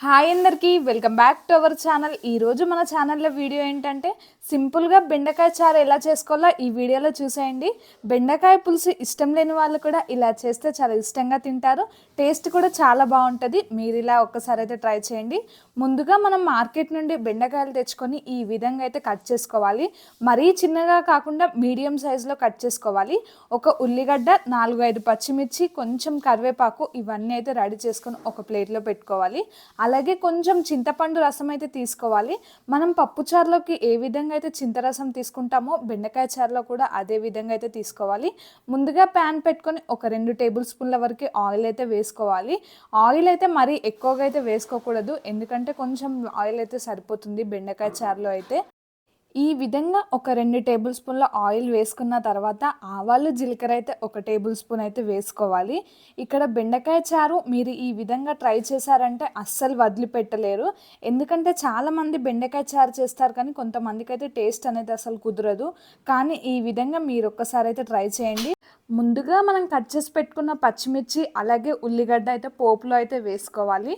Hi అందరికీ welcome back to our channel. ఈరోజు మన ఛానల్లో వీడియో ఏంటంటే సింపుల్గా బెండకాయ చారు ఎలా చేసుకోవాలో ఈ వీడియోలో చూసేయండి. బెండకాయ పులుసు ఇష్టం లేని వాళ్ళు కూడా ఇలా చేస్తే చాలా ఇష్టంగా తింటారు. టేస్ట్ కూడా చాలా బాగుంటుంది. మీరు ఇలా ఒక్కసారి అయితే ట్రై చేయండి. ముందుగా మనం మార్కెట్ నుండి బెండకాయలు తెచ్చుకొని ఈ విధంగా అయితే కట్ చేసుకోవాలి. మరీ చిన్నగా కాకుండా మీడియం సైజులో కట్ చేసుకోవాలి. ఒక ఉల్లిగడ్డ, 4-5 పచ్చిమిర్చి, కొంచెం కరివేపాకు ఇవన్నీ అయితే రెడీ చేసుకొని ఒక ప్లేట్లో పెట్టుకోవాలి. అలాగే కొంచెం చింతపండు రసం అయితే తీసుకోవాలి. మనం పప్పుచారులోకి ఏ విధంగా అయితే చింతరసం తీసుకుంటామో బెండకాయ చారులో కూడా అదే విధంగా అయితే తీసుకోవాలి. ముందుగా ప్యాన్ పెట్టుకొని ఒక 2 టేబుల్ స్పూన్ల వరకు ఆయిల్ అయితే వేసుకోవాలి. ఆయిల్ అయితే మరీ ఎక్కువగా అయితే వేసుకోకూడదు, ఎందుకంటే కొంచెం ఆయిల్ అయితే సరిపోతుంది బెండకాయ చారులో అయితే. ఈ విధంగా ఒక 2 టేబుల్ స్పూన్ల ఆయిల్ వేసుకున్న తర్వాత ఆవాలు, జీలకర్ర అయితే ఒక టేబుల్ స్పూన్ అయితే వేసుకోవాలి. ఇక్కడ బెండకాయ చారు మీరు ఈ విధంగా ట్రై చేశారంటే అస్సలు వదిలిపెట్టలేరు. ఎందుకంటే చాలామంది బెండకాయ చారు చేస్తారు, కానీ కొంతమందికి అయితే టేస్ట్ అనేది అసలు కుదరదు. కానీ ఈ విధంగా మీరు ఒక్కసారి అయితే ట్రై చేయండి. ముందుగా మనం కట్ చేసి పెట్టుకున్న పచ్చిమిర్చి అలాగే ఉల్లిగడ్డ అయితే పోపులో అయితే వేసుకోవాలి.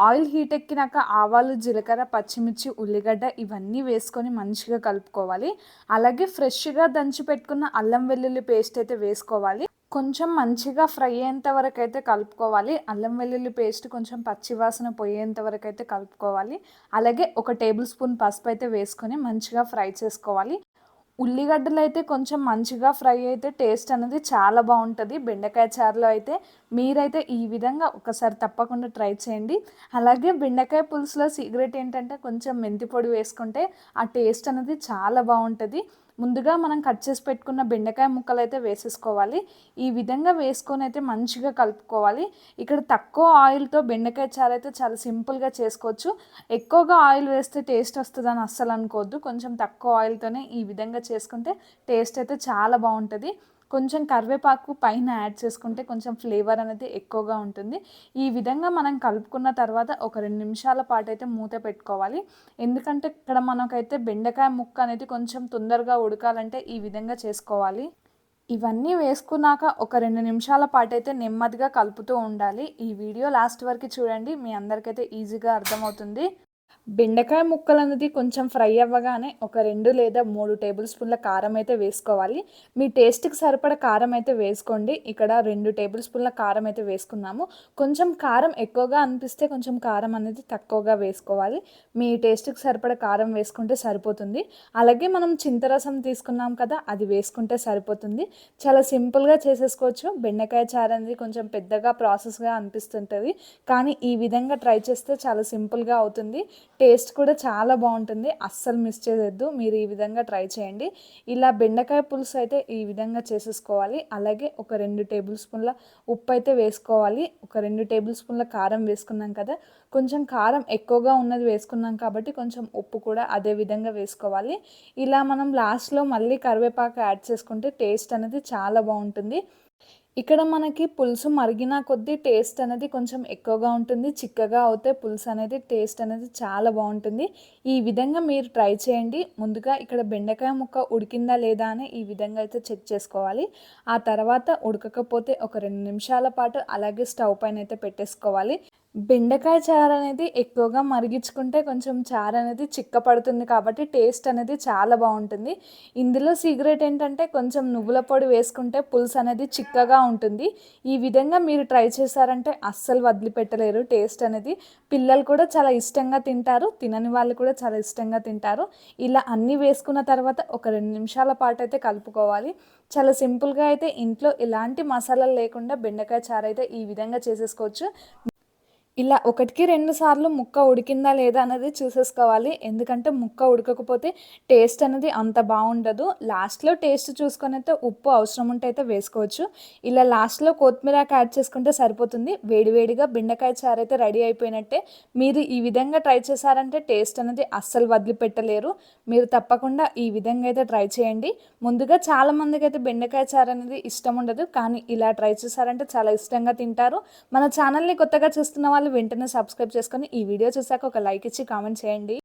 ఆయిల్ హీట్ ఎక్కినాక ఆవాలు, జీలకర్ర, పచ్చిమిర్చి, ఉల్లిగడ్డ ఇవన్నీ వేసుకొని మంచిగా కలుపుకోవాలి. అలాగే ఫ్రెష్గా దంచి పెట్టుకున్న అల్లం వెల్లుల్లి పేస్ట్ అయితే వేసుకోవాలి. కొంచెం మంచిగా ఫ్రై అయ్యేంత వరకు అయితే కలుపుకోవాలి. అల్లం వెల్లుల్లి పేస్ట్ కొంచెం పచ్చివాసన పోయేంత వరకు అయితే కలుపుకోవాలి. అలాగే ఒక టేబుల్ స్పూన్ పసుపు అయితే వేసుకొని మంచిగా ఫ్రై చేసుకోవాలి. ఉల్లిగడ్డలు అయితే కొంచెం మంచిగా ఫ్రై అయితే టేస్ట్ అనేది చాలా బాగుంటుంది బెండకాయ చారులో అయితే. మీరైతే ఈ విధంగా ఒకసారి తప్పకుండా ట్రై చేయండి. అలాగే బెండకాయ పులుసులో సీక్రెట్ ఏంటంటే కొంచెం మెంతి పొడి వేసుకుంటే ఆ టేస్ట్ అనేది చాలా బాగుంటుంది. ముందుగా మనం కట్ చేసి పెట్టుకున్న బెండకాయ ముక్కలు అయితే వేసేసుకోవాలి. ఈ విధంగా వేసుకొని అయితే మంచిగా కలుపుకోవాలి. ఇక్కడ తక్కువ ఆయిల్తో బెండకాయ చారు అయితే చాలా సింపుల్గా చేసుకోవచ్చు. ఎక్కువగా ఆయిల్ వేస్తే టేస్ట్ వస్తుందని అస్సలు అనుకోవద్దు. కొంచెం తక్కువ ఆయిల్తోనే ఈ విధంగా చేసుకుంటే టేస్ట్ అయితే చాలా బాగుంటుంది. కొంచెం కరివేపాకు పైన యాడ్ చేసుకుంటే కొంచెం ఫ్లేవర్ అనేది ఎక్కువగా ఉంటుంది. ఈ విధంగా మనం కలుపుకున్న తర్వాత ఒక 2 నిమిషాల పాటు అయితే మూత పెట్టుకోవాలి. ఎందుకంటే ఇక్కడ మనకైతే బెండకాయ ముక్క అనేది కొంచెం తొందరగా ఉడకాలంటే ఈ విధంగా చేసుకోవాలి. ఇవన్నీ వేసుకున్నాక ఒక 2 నిమిషాల పాటు అయితే నెమ్మదిగా కలుపుతూ ఉండాలి. ఈ వీడియో లాస్ట్ వరకు చూడండి, మీ అందరికైతే ఈజీగా అర్థమవుతుంది. బెండకాయ ముక్కలు అనేది కొంచెం ఫ్రై అవ్వగానే ఒక 2 లేదా 3 టేబుల్ స్పూన్ల కారం అయితే వేసుకోవాలి. మీ టేస్ట్కి సరిపడ కారం అయితే వేసుకోండి. ఇక్కడ 2 టేబుల్ స్పూన్ల కారం అయితే వేసుకున్నాము. కొంచెం కారం ఎక్కువగా అనిపిస్తే కొంచెం కారం అనేది తక్కువగా వేసుకోవాలి. మీ టేస్ట్కి సరిపడ కారం వేసుకుంటే సరిపోతుంది. అలాగే మనం చింతరసం తీసుకున్నాం కదా, అది వేసుకుంటే సరిపోతుంది. చాలా సింపుల్గా చేసేసుకోవచ్చు. బెండకాయ చారు అనేది కొంచెం పెద్దగా ప్రాసెస్గా అనిపిస్తుంటుంది, కానీ ఈ విధంగా ట్రై చేస్తే చాలా సింపుల్గా అవుతుంది. టేస్ట్ కూడా చాలా బాగుంటుంది. అస్సలు మిస్ చేయొద్దు. మీరు ఈ విధంగా ట్రై చేయండి. ఇలా బెండకాయ పులుసు అయితే ఈ విధంగా చేసేసుకోవాలి. అలాగే ఒక 2 టేబుల్ స్పూన్ల ఉప్పు అయితే వేసుకోవాలి. ఒక 2 టేబుల్ స్పూన్ల కారం వేసుకున్నాం కదా, కొంచెం కారం ఎక్కువగా ఉన్నది వేసుకున్నాం కాబట్టి కొంచెం ఉప్పు కూడా అదే విధంగా వేసుకోవాలి. ఇలా మనం లాస్ట్లో మళ్ళీ కరివేపాకు యాడ్ చేసుకుంటే టేస్ట్ అనేది చాలా బాగుంటుంది. ఇక్కడ మనకి పులుసు మరిగిన కొద్దీ టేస్ట్ అనేది కొంచెం ఎక్కువగా ఉంటుంది. చిక్కగా అవుతే పులుసు అనేది టేస్ట్ అనేది చాలా బాగుంటుంది. ఈ విధంగా మీరు ట్రై చేయండి. ముందుగా ఇక్కడ బెండకాయ ముక్క ఉడికిందా లేదా అని ఈ విధంగా అయితే చెక్ చేసుకోవాలి. ఆ తర్వాత ఉడకకపోతే ఒక 2 నిమిషాల పాటు అలాగే స్టవ్ పైన అయితే పెట్టేసుకోవాలి. బెండకాయ చారు అనేది ఎక్కువగా మరిగించుకుంటే కొంచెం చారు అనేది చిక్కపడుతుంది, కాబట్టి టేస్ట్ అనేది చాలా బాగుంటుంది. ఇందులో సీక్రెట్ ఏంటంటే కొంచెం నువ్వుల పొడి వేసుకుంటే పులుసు అనేది చిక్కగా ఉంటుంది. ఈ విధంగా మీరు ట్రై చేశారంటే అస్సలు వదిలిపెట్టలేరు. టేస్ట్ అనేది పిల్లలు కూడా చాలా ఇష్టంగా తింటారు, తినని వాళ్ళు కూడా చాలా ఇష్టంగా తింటారు. ఇలా అన్నీ వేసుకున్న తర్వాత ఒక 2 నిమిషాల పాటు అయితే కలుపుకోవాలి. చాలా సింపుల్గా అయితే ఇంట్లో ఎలాంటి మసాలాలు లేకుండా బెండకాయ చారు అయితే ఈ విధంగా చేసేసుకోవచ్చు. ఇలా 1కి 2 సార్లు ముక్క ఉడికిందా లేదా అనేది చూసేసుకోవాలి. ఎందుకంటే ముక్క ఉడకకపోతే టేస్ట్ అనేది అంత బాగుండదు. లాస్ట్లో టేస్ట్ చూసుకొని అయితే ఉప్పు అవసరం ఉంటే అయితే వేసుకోవచ్చు. ఇలా లాస్ట్లో కొత్తిమీరాకు యాడ్ చేసుకుంటే సరిపోతుంది. వేడివేడిగా బెండకాయ చారు అయితే రెడీ అయిపోయినట్టే. మీరు ఈ విధంగా ట్రై చేశారంటే టేస్ట్ అనేది అస్సలు వదిలిపెట్టలేరు. మీరు తప్పకుండా ఈ విధంగా అయితే ట్రై చేయండి. ముందుగా చాలామందికి అయితే బెండకాయ చారు అనేది ఇష్టం ఉండదు, కానీ ఇలా ట్రై చేశారంటే చాలా ఇష్టంగా తింటారు. మన ఛానల్ని కొత్తగా చూస్తున్న వాళ్ళు వెంటనే సబ్స్క్రైబ్ చేసుకొని ఈ వీడియో చూసాక ఒక లైక్ ఇచ్చి కామెంట్ చేయండి.